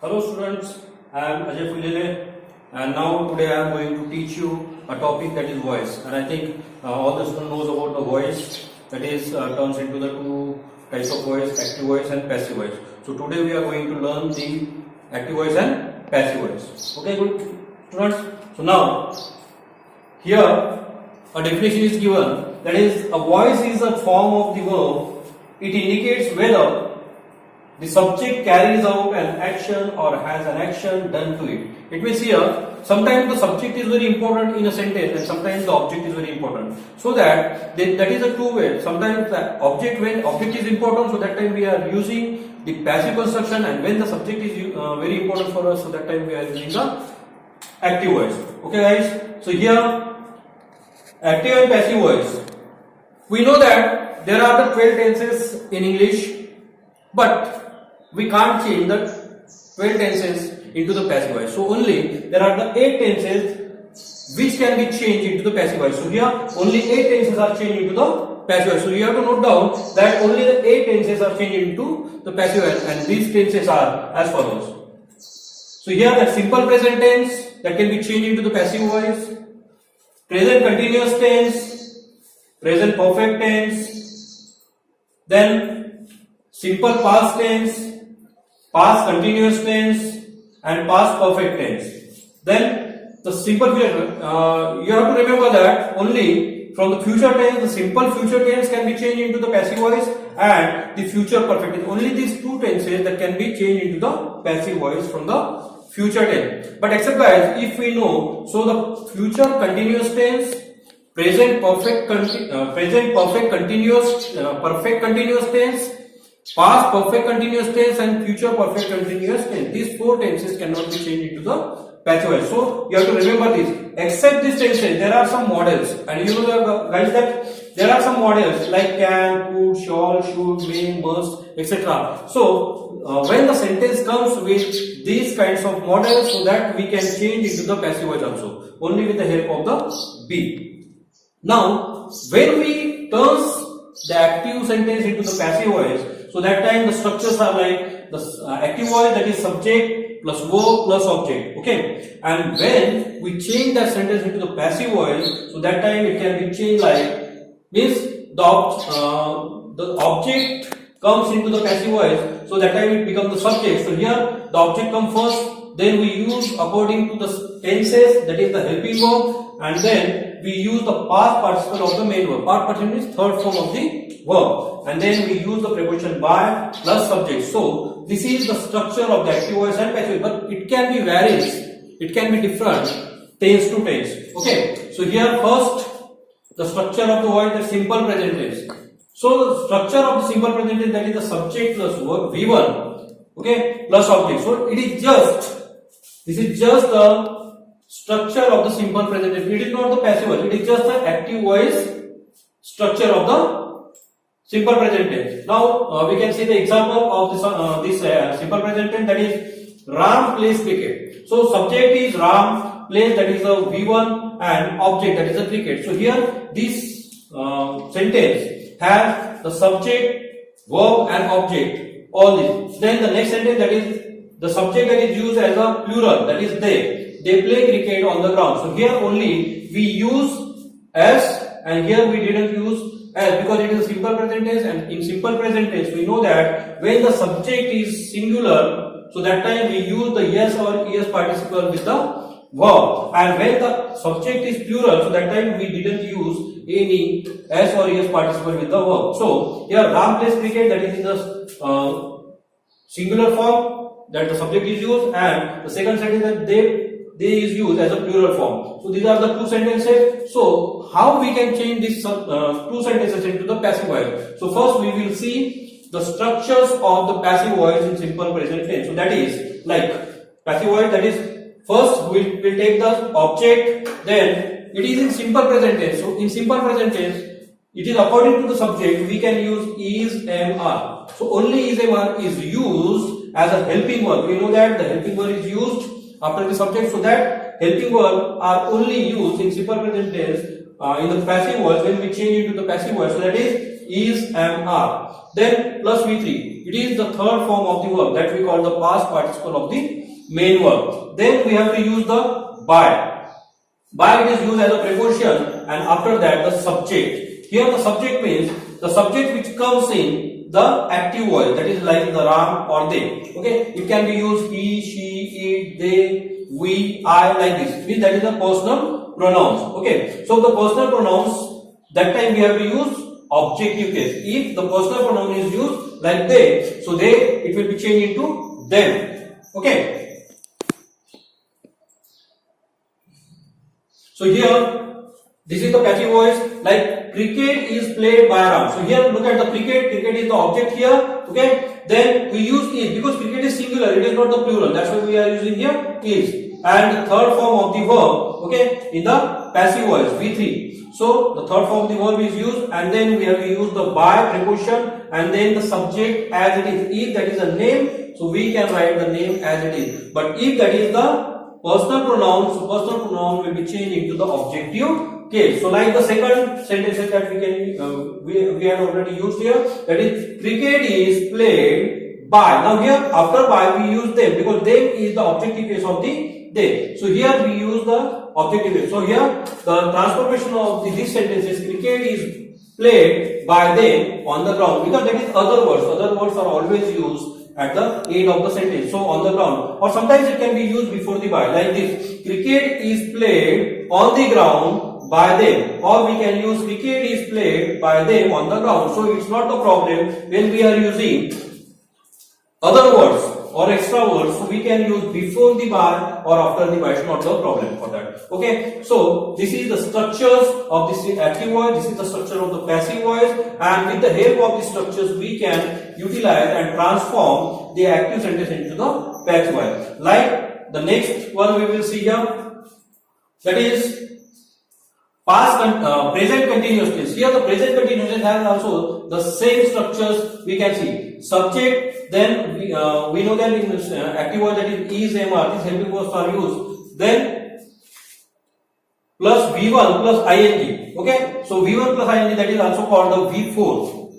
Hello students, I am Ajay Fulele and now today I am going to teach you a topic that is voice, and I think all the students knows about the voice, that is turns into the two types of voice, active voice and passive voice. So today we are going to learn the active voice and passive voice. Okay, good students. So now here a definition is given, that is a voice is a form of the verb. It indicates whether the subject carries out an action or has an action done to it. It means here, sometimes the subject is very important in a sentence and sometimes the object is very important. So that is a two way. Sometimes the object, when object is important, so that time we are using the passive construction, and when the subject is very important for us, so that time we are using the active voice. Okay guys, so here active and passive voice. We know that there are the 12 tenses in English, but we can't change the 12 tenses into the passive voice. So only there are the 8 tenses which can be changed into the passive voice. So here only 8 tenses are changed into the passive voice. So you have to note down that only the 8 tenses are changed into the passive voice, and these tenses are as follows. So here the simple present tense that can be changed into the passive voice, present continuous tense, present perfect tense, then simple past tense, past continuous tense, and past perfect tense. Then the simple future, you have to remember that only from the future tense, the simple future tense can be changed into the passive voice, and the future perfect tense. Only these two tenses that can be changed into the passive voice from the future tense. But except guys, if we know, so the future continuous tense, present perfect continuous tense, past perfect continuous tense, and future perfect continuous tense. These 4 tenses cannot be changed into the passive voice. So you have to remember this. Except these tenses, there are some models, and you know guys that there are some models like can, could, shall, should, may, must, etc. So when the sentence comes with these kinds of models, so that we can change into the passive voice also, only with the help of the be. Now when we turn the active sentence into the passive voice, so that time the structures are like the active voice, that is subject plus verb plus object. Okay, and when we change that sentence into the passive voice, so that time it can be changed like means the object comes into the passive voice, so that time it becomes the subject. So here the object comes first, then we use according to the tenses, that is the helping verb, and then we use the past participle of the main verb. Past participle is third form of the verb, and then we use the preposition by plus subject. So this is the structure of the active voice and passive voice, but it can be varies, it can be different tense to tense. Okay, so here first the structure of the voice is simple present tense. So the structure of the simple present tense, that is the subject plus verb V1, okay, plus object. So it is just, this is just the structure of the simple present tense. It is not the passive voice. It is just the active voice structure of the simple present tense. Now we can see the example of this simple present tense, that is Ram plays cricket. So subject is Ram, place, that is the V1, and object, that is the cricket. So here this sentence has the subject, verb, and object, all this. Then the next sentence, that is the subject that is used as a plural, that is they play cricket on the ground. So here only we use s, and here we didn't use s because it is a simple present tense, and in simple present tense we know that when the subject is singular, so that time we use the yes or es participle with the verb, and when the subject is plural, so that time we didn't use any s or es participle with the verb. So here Ram plays cricket, that is in the singular form, that the subject is used, and the second sentence that they is used as a plural form. So these are the two sentences. So how we can change these two sentences into the passive voice? So first we will see the structures of the passive voice in simple present tense. So that is like passive voice, that is first we will take the object, then it is in simple present tense. So in simple present tense, it is according to the subject, we can use is, am, are. So only is, am, are is used as a helping verb. We know that the helping verb is used after the subject, so that helping verb are only used in simple present tense in the passive voice when we change into the passive voice. So that is is, am, are. Then plus V3. It is the third form of the verb that we call the past participle of the main verb. Then we have to use the by. By it is used as a preposition, and after that the subject. Here the subject means the subject which comes in the active voice, that is like the Ram or they. Okay, it can be used he, she, it, they, we, I, like this. Means that is the personal pronouns. Okay, so the personal pronouns, that time we have to use objective case. If the personal pronoun is used like they, so they, it will be changed into them. Okay. So here, this is the passive voice, like cricket is played by Ram. So here look at the cricket, cricket is the object here, okay. Then we use is, because cricket is singular, it is not the plural, that's why we are using here is. And the third form of the verb, okay, in the passive voice, V3. So the third form of the verb is used, and then we have to use the by preposition, and then the subject as it is. If that is a name, so we can write the name as it is. But if that is the personal pronoun, so personal pronoun will be changed into the objective case. So like the second sentence that we can we had already used here, that is cricket is played by. Now here after by we use them, because them is the objective case of the they. So here we use the objective case. So here the transformation of this sentence is cricket is played by them on the ground, because that is other words. Other words are always used at the end of the sentence, so on the ground, or sometimes it can be used before the by, like this: cricket is played on the ground by them, or we can use cricket is played by them on the ground. So it's not the problem when we are using other words or extra words, so we can use before the by or after the by. It's not the problem for that. Okay, so this is the structures of this active voice, this is the structure of the passive voice, and with the help of these structures we can utilize and transform the active sentence into the passive voice. Like the next one we will see here, that is present continuous tense. Here the present continuous tense has also the same structures we can see. Subject, then we know that in this active voice, that is, am, are, these helping verbs are used. Then plus V1 plus ing. Okay, so V1 plus ing, that is also called the V4.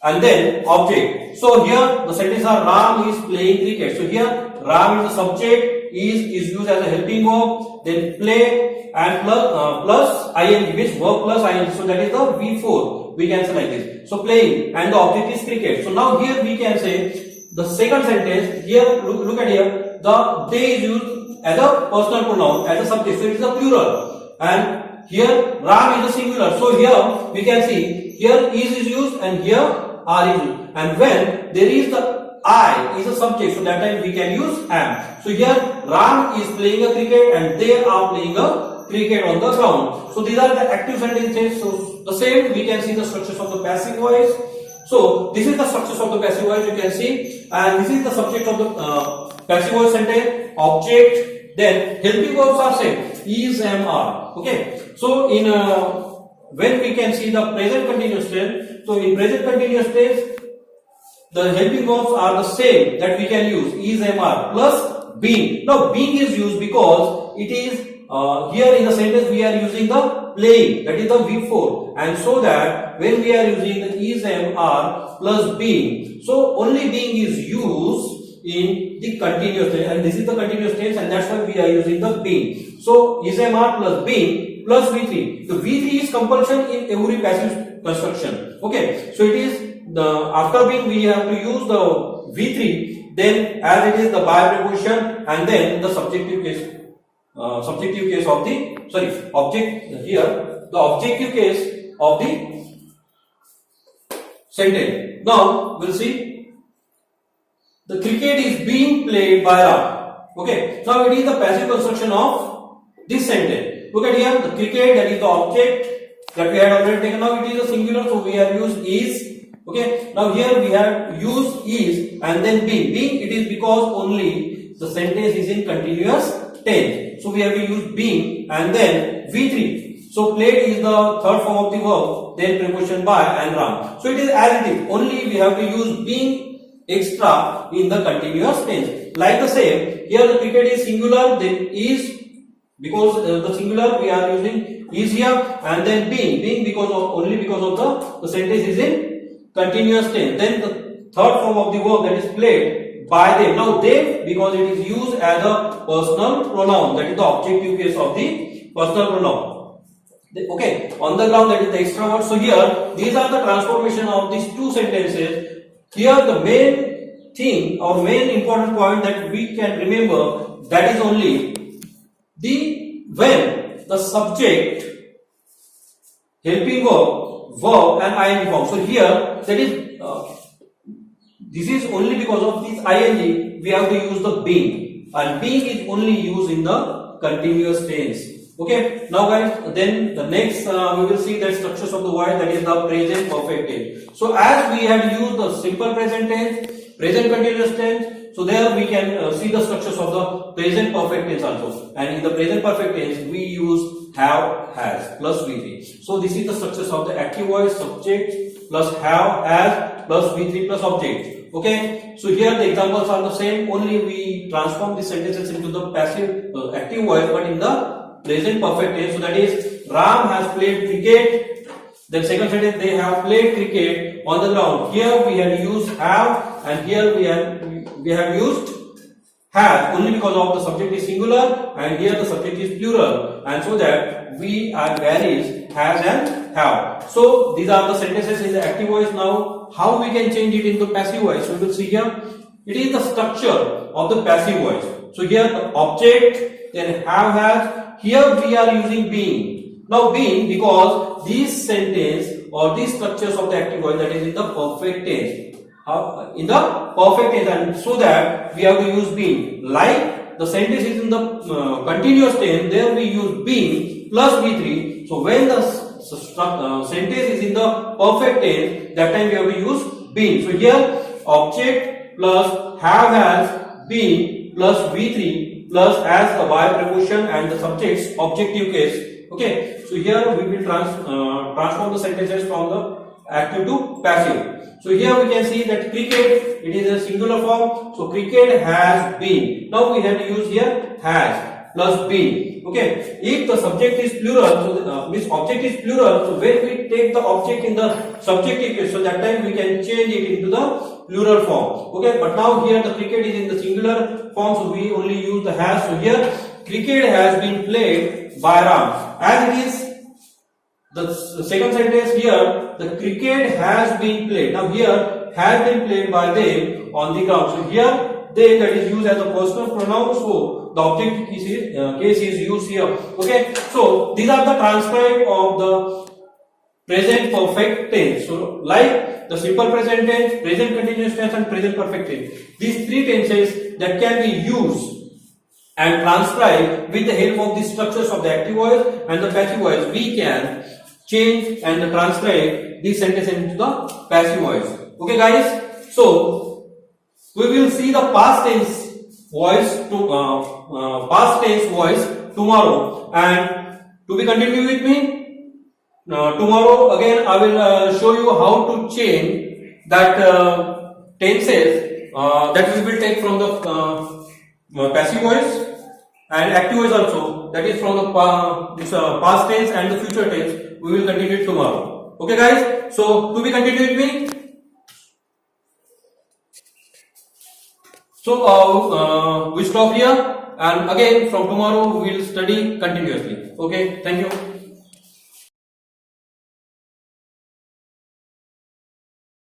And then object. So here the sentence are Ram is playing cricket. So here Ram is the subject, is used as a helping verb, then play and plus ing, which verb plus ing. So that is the V4. We can say like this. So playing, and the object is cricket. So now here we can say the second sentence. Here look at here, the they is used as a personal pronoun, as a subject. So it is a plural, and here Ram is a singular. So here we can see here is used and here are is used. And when there is the I is a subject, so that time we can use am. So here Ram is playing a cricket and they are playing a cricket on the ground. So these are the active sentences. So the same we can see the structures of the passive voice. So this is the structures of the passive voice you can see, and this is the subject of the passive voice sentence, object, then helping verbs are same, is, am, are. Okay. So in when we can see the present continuous tense, so in present continuous tense the helping verbs are the same that we can use, is, am, are, plus being. Now being is used because it is here in the sentence we are using the playing, that is the V4, and so that when we are using the is, am, are plus being, so only being is used in the continuous tense, and this is the continuous tense, and that's why we are using the being. So is, am, are plus being plus V3. The V3 is compulsion in every passive construction. Okay, so it is the after being we have to use the V3, then as it is the by preposition, and then the subjective case. Subjective case of the object here, the objective case of the sentence. Now we'll see the cricket is being played by Ram. Okay, now it is the passive construction of this sentence. Look at here, the cricket, that is the object that we had already taken. Now it is a singular, so we have used is. Okay, now here we have used is and then being. Being it is because only the sentence is in continuous tense. So we have to use being and then V3. So played is the third form of the verb, then preposition by and Ram. So it is as it is. Only we have to use being extra in the continuous tense. Like the same, here the cricket is singular, then is, because the singular we are using is here, and then being because of only because of the sentence is in continuous tense. Then the third form of the verb, that is played by them. Now they, because it is used as a personal pronoun, that is the objective case of the personal pronoun. Okay, on the ground, that is the extra word. So here these are the transformation of these two sentences. Here the main thing or main important point that we can remember, that is only the when the subject, helping verb and ing form. So here that is this is only because of this ing we have to use the being, and being is only used in the continuous tense. Okay, now guys, then the next we will see the structures of the voice, that is the present perfect tense. So as we have used the simple present tense, present continuous tense, so there we can see the structures of the present perfect tense also. And in the present perfect tense we use have, has plus V3. So this is the structures of the active voice, subject plus have, has plus V3 plus object. Okay, so here the examples are the same, only we transform the sentences into the passive active voice, but in the present perfect tense. So that is Ram has played cricket. Then second sentence, they have played cricket on the ground. Here we have used have, and here we have used have only because of the subject is singular and here the subject is plural, and so that we are varies has and have. So these are the sentences in the active voice. Now how we can change it into passive voice? So we will see here. It is the structure of the passive voice. So here the object, then have, has. Here we are using being. Now being, because this sentence or these structures of the active voice, that is in the perfect tense. In the perfect tense, and so that we have to use being. Like the sentence is in the continuous tense, there we use being plus V3. So when the sentence is in the perfect tense, that time we have to use being. So here object plus have, has, being plus V3 plus as the by preposition and the subject's objective case. Okay, so here we will transform the sentences from the active to passive. So here we can see that cricket, it is a singular form. So cricket has been. Now we have to use here has plus been. Okay, if the subject is plural, so this object is plural. So when we take the object in the subjective case, so that time we can change it into the plural form. Okay, but now here the cricket is in the singular form, so we only use the has. So here cricket has been played by Ram. As it is the second sentence here, the cricket has been played. Now here has been played by them on the ground. So here they, that is used as a personal pronoun. So the object case is used here. Okay, so these are the transcribe of the present perfect tense. So like the simple present tense, present continuous tense and present perfect tense. These three tenses that can be used and transcribed with the help of the structures of the active voice and the passive voice, we can change and transcribe these sentences into the passive voice. Okay guys, so we will see the past tense voice tomorrow, and to be continued with me. Tomorrow again I will show you how to change that tenses that we will take from the passive voice and active voice also, that is from the past tense and the future tense. We will continue it tomorrow. Okay guys, so to be continued with me. So we stop here, and again from tomorrow we will study continuously. Okay, thank you.